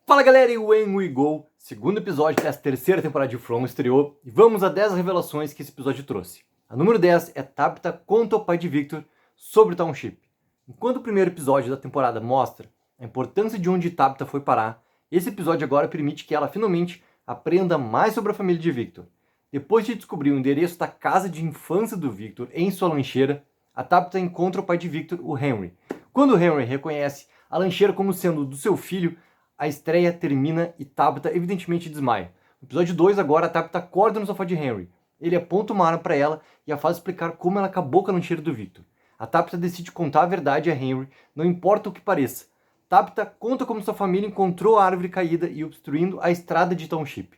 Fala galera, e o When We Go, segundo episódio dessa terceira temporada de From estreou e vamos a 10 revelações que esse episódio trouxe. A número 10 é Tabitha conta ao pai de Victor sobre Township. Enquanto o primeiro episódio da temporada mostra a importância de onde Tabitha foi parar, esse episódio agora permite que ela finalmente aprenda mais sobre a família de Victor. Depois de descobrir o endereço da casa de infância do Victor em sua lancheira, a Tabitha encontra o pai de Victor, o Henry. Quando o Henry reconhece a lancheira como sendo do seu filho, a estreia termina e Tabitha evidentemente desmaia. No episódio 2 agora, a Tabitha acorda no sofá de Henry. Ele aponta uma arma para ela e a faz explicar como ela acabou com a lancheira do Victor. A Tabitha decide contar a verdade a Henry, não importa o que pareça. Tabitha conta como sua família encontrou a árvore caída e obstruindo a estrada de Township.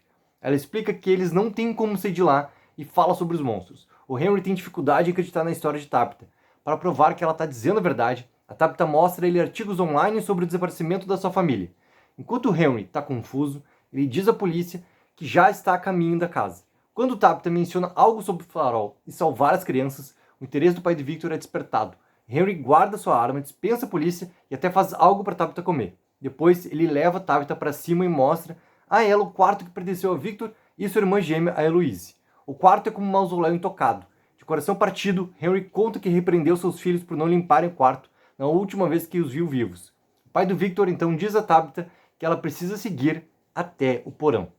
Ela explica que eles não têm como sair de lá e fala sobre os monstros. O Henry tem dificuldade em acreditar na história de Tabitha. Para provar que ela está dizendo a verdade, a Tabitha mostra a ele artigos online sobre o desaparecimento da sua família. Enquanto o Henry está confuso, ele diz à polícia que já está a caminho da casa. Quando Tabitha menciona algo sobre o farol e salvar as crianças, o interesse do pai de Victor é despertado. Henry guarda sua arma, dispensa a polícia e até faz algo para Tabitha comer. Depois, ele leva Tabitha para cima e mostra a ela o quarto que pertenceu a Victor e sua irmã gêmea, a Eloise. O quarto é como um mausoléu intocado. De coração partido, Henry conta que repreendeu seus filhos por não limparem o quarto na última vez que os viu vivos. O pai do Victor então diz a Tabitha que ela precisa seguir até o porão.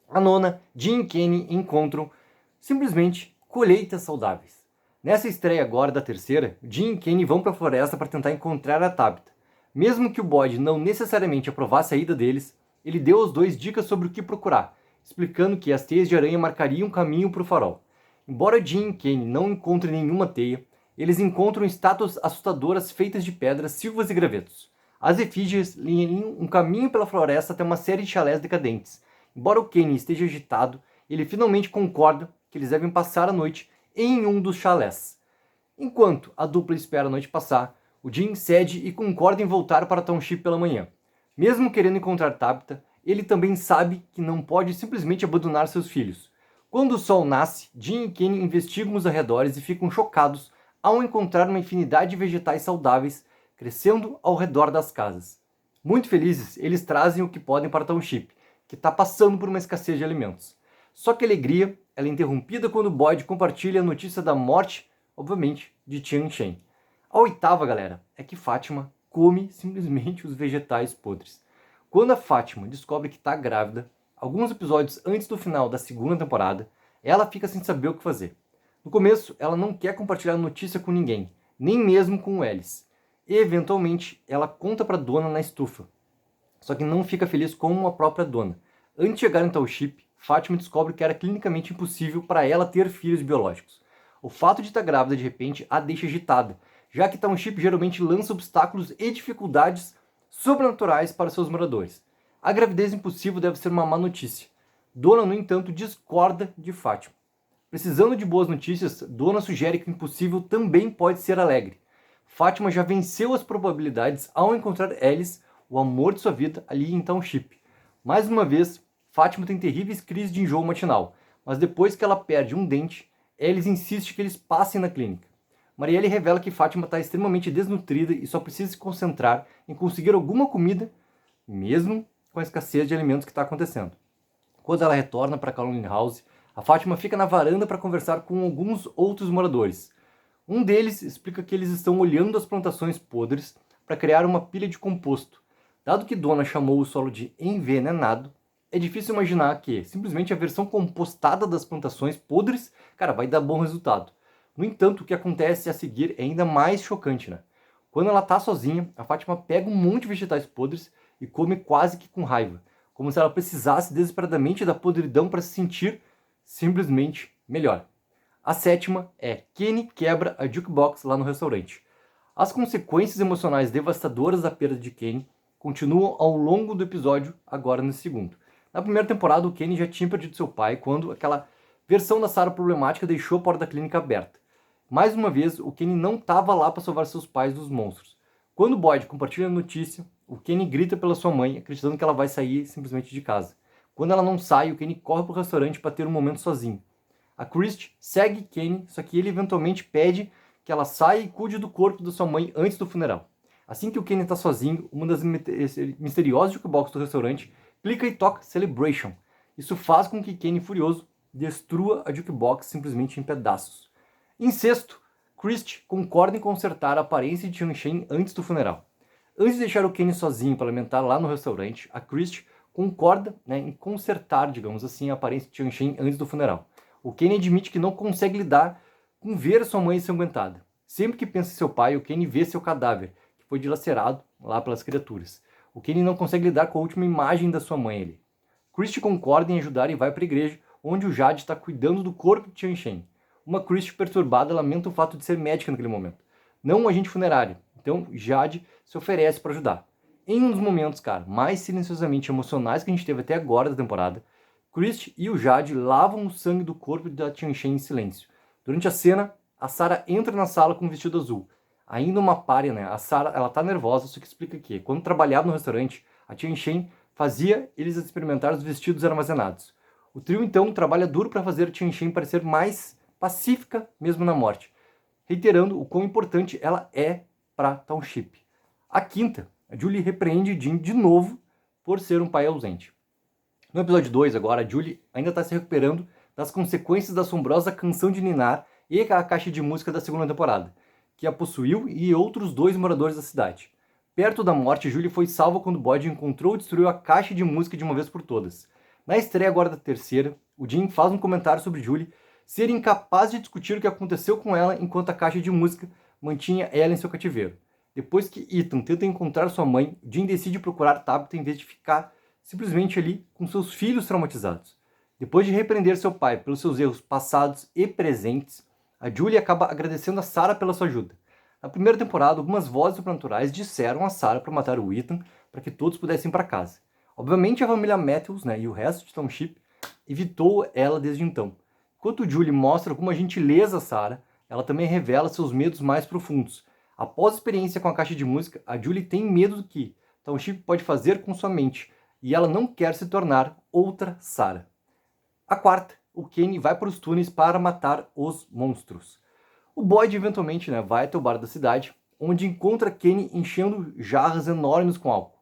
A nona, Jim e Kenny encontram simplesmente colheitas saudáveis. Nessa estreia agora da terceira, Jim e Kenny vão para a floresta para tentar encontrar a Tabitha. Mesmo que o bode não necessariamente aprovasse a ida deles, ele deu aos dois dicas sobre o que procurar, explicando que as teias de aranha marcariam um caminho para o farol. Embora Jim e Kenny não encontrem nenhuma teia, eles encontram estátuas assustadoras feitas de pedras, silvas e gravetos. As efígies liam um caminho pela floresta até uma série de chalés decadentes. Embora o Kenny esteja agitado, ele finalmente concorda que eles devem passar a noite em um dos chalés. Enquanto a dupla espera a noite passar, o Jim cede e concorda em voltar para Township pela manhã. Mesmo querendo encontrar Tabitha, ele também sabe que não pode simplesmente abandonar seus filhos. Quando o sol nasce, Jim e Kenny investigam os arredores e ficam chocados ao encontrar uma infinidade de vegetais saudáveis crescendo ao redor das casas. Muito felizes, eles trazem o que podem para Township, que está passando por uma escassez de alimentos. Só que a alegria ela é interrompida quando Boyd compartilha a notícia da morte, obviamente, de Tian Shen. A oitava, galera, é que Fátima come simplesmente os vegetais podres. Quando a Fátima descobre que está grávida, alguns episódios antes do final da segunda temporada, ela fica sem saber o que fazer. No começo, ela não quer compartilhar a notícia com ninguém, nem mesmo com o Ellis. E, eventualmente, ela conta para a dona na estufa. Só que não fica feliz com a própria dona. Antes de chegar em Township, Fátima descobre que era clinicamente impossível para ela ter filhos biológicos. O fato de estar grávida de repente a deixa agitada, já que Township geralmente lança obstáculos e dificuldades sobrenaturais para seus moradores. A gravidez impossível deve ser uma má notícia. Dona, no entanto, discorda de Fátima. Precisando de boas notícias, Dona sugere que o impossível também pode ser alegre. Fátima já venceu as probabilidades ao encontrar Ellis, o amor de sua vida, ali em Township. Mais uma vez, Fátima tem terríveis crises de enjoo matinal, mas depois que ela perde um dente, Ellis insiste que eles passem na clínica. Marielle revela que Fátima está extremamente desnutrida e só precisa se concentrar em conseguir alguma comida, mesmo com a escassez de alimentos que está acontecendo. Quando ela retorna para a Colony House, a Fátima fica na varanda para conversar com alguns outros moradores. Um deles explica que eles estão olhando as plantações podres para criar uma pilha de composto. Dado que Dona chamou o solo de envenenado, é difícil imaginar que simplesmente a versão compostada das plantações podres, vai dar bom resultado. No entanto, o que acontece a seguir é ainda mais chocante, né? Quando ela está sozinha, a Fátima pega um monte de vegetais podres e come quase que com raiva, como se ela precisasse desesperadamente da podridão para se sentir simplesmente melhor. A sétima é Kenny quebra a jukebox lá no restaurante. As consequências emocionais devastadoras da perda de Kenny continuam ao longo do episódio, agora no segundo. Na primeira temporada, o Kenny já tinha perdido seu pai quando aquela versão da Sarah problemática deixou a porta da clínica aberta. Mais uma vez, o Kenny não estava lá para salvar seus pais dos monstros. Quando Boyd compartilha a notícia, o Kenny grita pela sua mãe, acreditando que ela vai sair simplesmente de casa. Quando ela não sai, o Kenny corre para o restaurante para ter um momento sozinho. A Christy segue Kenny, só que ele eventualmente pede que ela saia e cuide do corpo da sua mãe antes do funeral. Assim que o Kenny está sozinho, uma das misteriosas jukebox do restaurante clica e toca Celebration. Isso faz com que Kenny, furioso, destrua a jukebox simplesmente em pedaços. Em sexto, Christie concorda em consertar a aparência de Tianchen antes do funeral. Antes de deixar o Kenny sozinho para lamentar lá no restaurante, a Christie concorda, em consertar, digamos assim, a aparência de Tianchen antes do funeral. O Kenny admite que não consegue lidar com ver sua mãe ensanguentada. Sempre que pensa em seu pai, o Kenny vê seu cadáver, que foi dilacerado lá pelas criaturas. O Kenny não consegue lidar com a última imagem da sua mãe ali. Christie concorda em ajudar e vai para a igreja, onde o Jade está cuidando do corpo de Tianchen. Uma Christie perturbada lamenta o fato de ser médica naquele momento, não um agente funerário. Então Jade se oferece para ajudar. Em um dos momentos, mais silenciosamente emocionais que a gente teve até agora da temporada, Christie e o Jade lavam o sangue do corpo da Tianchen em silêncio. Durante a cena, a Sarah entra na sala com um vestido azul. Ainda uma pária, A Sarah, ela tá nervosa, só que explica que, quando trabalhava no restaurante, a Tianchen fazia eles experimentar os vestidos armazenados. O trio, então, trabalha duro para fazer a Tianchen parecer mais pacífica mesmo na morte, reiterando o quão importante ela é para Township. A quinta, a Julie repreende Jim de novo por ser um pai ausente. No episódio 2, agora, a Julie ainda está se recuperando das consequências da assombrosa canção de ninar e a caixa de música da segunda temporada, que a possuiu e outros 2 moradores da cidade. Perto da morte, Julie foi salva quando Boyd encontrou e destruiu a caixa de música de uma vez por todas. Na estreia agora da terceira, o Jim faz um comentário sobre Julie ser incapaz de discutir o que aconteceu com ela enquanto a caixa de música mantinha ela em seu cativeiro. Depois que Ethan tenta encontrar sua mãe, Jim decide procurar Tabitha em vez de ficar simplesmente ali com seus filhos traumatizados. Depois de repreender seu pai pelos seus erros passados e presentes, a Julie acaba agradecendo a Sarah pela sua ajuda. Na primeira temporada, algumas vozes sobrenaturais disseram a Sarah para matar o Ethan para que todos pudessem ir para casa. Obviamente a família Matthews, e o resto de Township evitou ela desde então. Enquanto Julie mostra alguma gentileza a Sarah, ela também revela seus medos mais profundos. Após a experiência com a caixa de música, a Julie tem medo do que Township pode fazer com sua mente, e ela não quer se tornar outra Sarah. A quarta, o Kenny vai para os túneis para matar os monstros. O Boyd eventualmente vai até o bar da cidade, onde encontra Kenny enchendo jarras enormes com álcool.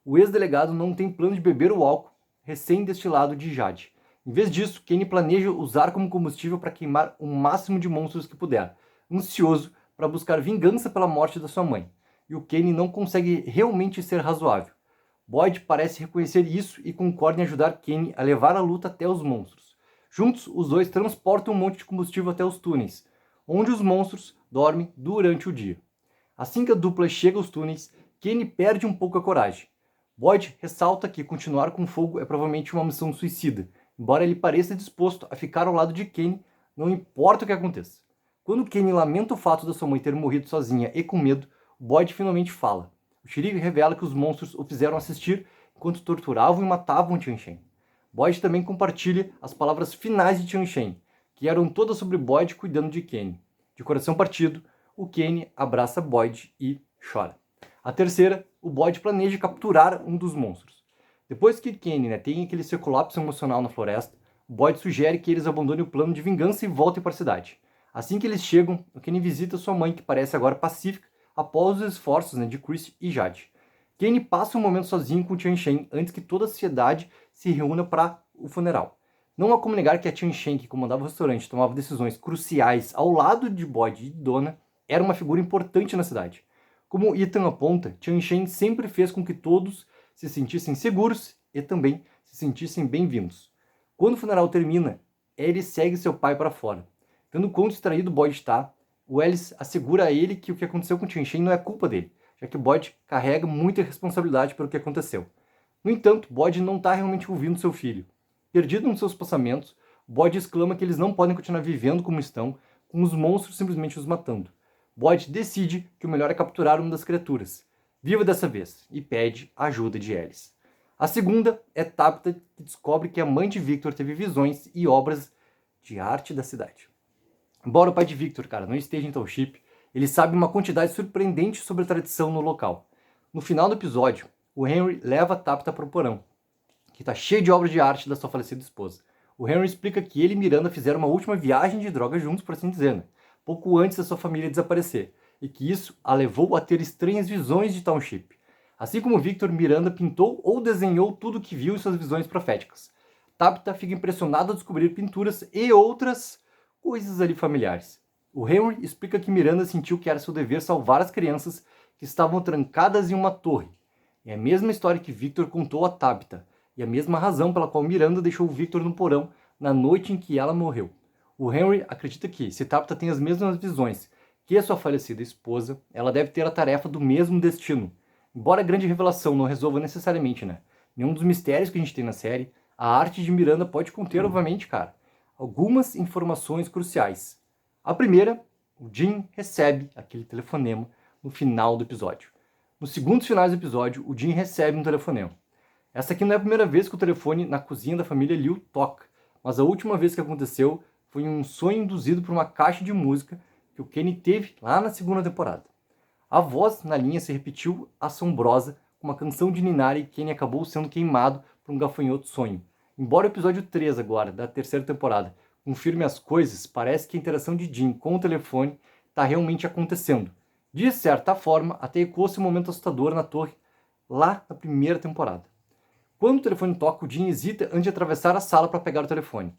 O ex-delegado não tem plano de beber o álcool recém-destilado de Jade. Em vez disso, Kenny planeja usar como combustível para queimar o máximo de monstros que puder, ansioso para buscar vingança pela morte da sua mãe. E o Kenny não consegue realmente ser razoável. Boyd parece reconhecer isso e concorda em ajudar Kenny a levar a luta até os monstros. Juntos, os dois transportam um monte de combustível até os túneis, onde os monstros dormem durante o dia. Assim que a dupla chega aos túneis, Kenny perde um pouco a coragem. Boyd ressalta que continuar com fogo é provavelmente uma missão suicida, embora ele pareça disposto a ficar ao lado de Kenny, não importa o que aconteça. Quando Kenny lamenta o fato da sua mãe ter morrido sozinha e com medo, Boyd finalmente fala. O xerife revela que os monstros o fizeram assistir enquanto torturavam e matavam Tianchen. Boyd também compartilha as palavras finais de Tianchen, que eram todas sobre Boyd cuidando de Kenny. De coração partido, o Kenny abraça Boyd e chora. A terceira, o Boyd planeja capturar um dos monstros. Depois que Kenny tem aquele seu colapso emocional na floresta, o Boyd sugere que eles abandonem o plano de vingança e voltem para a cidade. Assim que eles chegam, o Kenny visita sua mãe, que parece agora pacífica, após os esforços de Chris e Jade. Kenny passa um momento sozinho com Tianchen antes que toda a sociedade se reúna para o funeral. Não há como negar que a Tianchen, que comandava o restaurante e tomava decisões cruciais ao lado de Boyd e de Donna, era uma figura importante na cidade. Como Ethan aponta, Tianchen sempre fez com que todos se sentissem seguros e também se sentissem bem-vindos. Quando o funeral termina, Ellie segue seu pai para fora. Vendo quão distraído Boyd está, o Ellis assegura a ele que o que aconteceu com Tianchen não é culpa dele, já que Boyd carrega muita responsabilidade pelo que aconteceu. No entanto, Boyd não está realmente ouvindo seu filho. Perdido nos seus pensamentos, Boyd exclama que eles não podem continuar vivendo como estão, com os monstros simplesmente os matando. Boyd decide que o melhor é capturar uma das criaturas, viva dessa vez, e pede a ajuda de Ellis. A segunda é Tabitha, que descobre que a mãe de Victor teve visões e obras de arte da cidade. Embora o pai de Victor, não esteja em Township, ele sabe uma quantidade surpreendente sobre a tradição no local. No final do episódio, o Henry leva a Tabitha para o porão, que está cheio de obras de arte da sua falecida esposa. O Henry explica que ele e Miranda fizeram uma última viagem de droga juntos, por assim dizer, pouco antes da sua família desaparecer. e que isso a levou a ter estranhas visões de Township. Assim como Victor, Miranda pintou ou desenhou tudo o que viu em suas visões proféticas. Tabitha fica impressionada ao descobrir pinturas e outras coisas ali familiares. O Henry explica que Miranda sentiu que era seu dever salvar as crianças que estavam trancadas em uma torre. É a mesma história que Victor contou a Tabitha, e a mesma razão pela qual Miranda deixou Victor no porão na noite em que ela morreu. O Henry acredita que, se Tabitha tem as mesmas visões que a sua falecida esposa, ela deve ter a tarefa do mesmo destino. Embora a grande revelação não resolva necessariamente, nenhum dos mistérios que a gente tem na série, a arte de Miranda pode conter, obviamente, algumas informações cruciais. A primeira, o Jim recebe aquele telefonema no final do episódio. Nos segundos finais do episódio, o Jim recebe um telefonema. Essa aqui não é a primeira vez que o telefone na cozinha da família Liu toca, mas a última vez que aconteceu foi um sonho induzido por uma caixa de música que o Kenny teve lá na segunda temporada. A voz na linha se repetiu assombrosa, com uma canção de ninar, e Kenny acabou sendo queimado por um gafanhoto sonho. Embora o episódio 3 agora, da terceira temporada, confirme as coisas, parece que a interação de Jim com o telefone está realmente acontecendo. De certa forma, até ecoou-se um momento assustador na torre, lá na primeira temporada. Quando o telefone toca, o Jim hesita antes de atravessar a sala para pegar o telefone.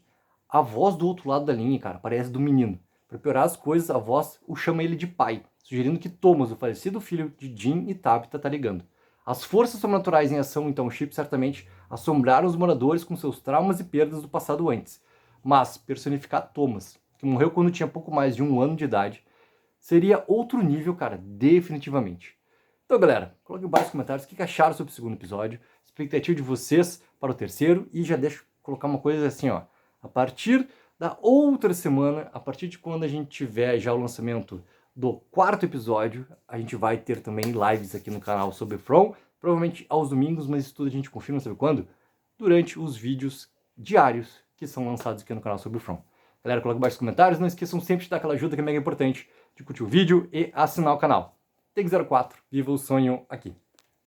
A voz do outro lado da linha, parece do menino. Para piorar as coisas, a voz o chama ele de pai, sugerindo que Thomas, o falecido filho de Jim e Tabitha, está ligando. As forças sobrenaturais em ação em Township certamente assombraram os moradores com seus traumas e perdas do passado antes. Mas personificar Thomas, que morreu quando tinha pouco mais de 1 ano de idade, seria outro nível, definitivamente. Então, galera, coloquem embaixo nos comentários o que acharam sobre o segundo episódio, expectativa de vocês para o terceiro, e já deixo colocar uma coisa assim, a partir da outra semana, a partir de quando a gente tiver já o lançamento do 4º episódio, a gente vai ter também lives aqui no canal sobre From, provavelmente aos domingos, mas isso tudo a gente confirma, sabe quando? Durante os vídeos diários que são lançados aqui no canal sobre From. Galera, coloca embaixo nos comentários, não esqueçam sempre de dar aquela ajuda que é mega importante, de curtir o vídeo e assinar o canal. Take04, viva o sonho aqui!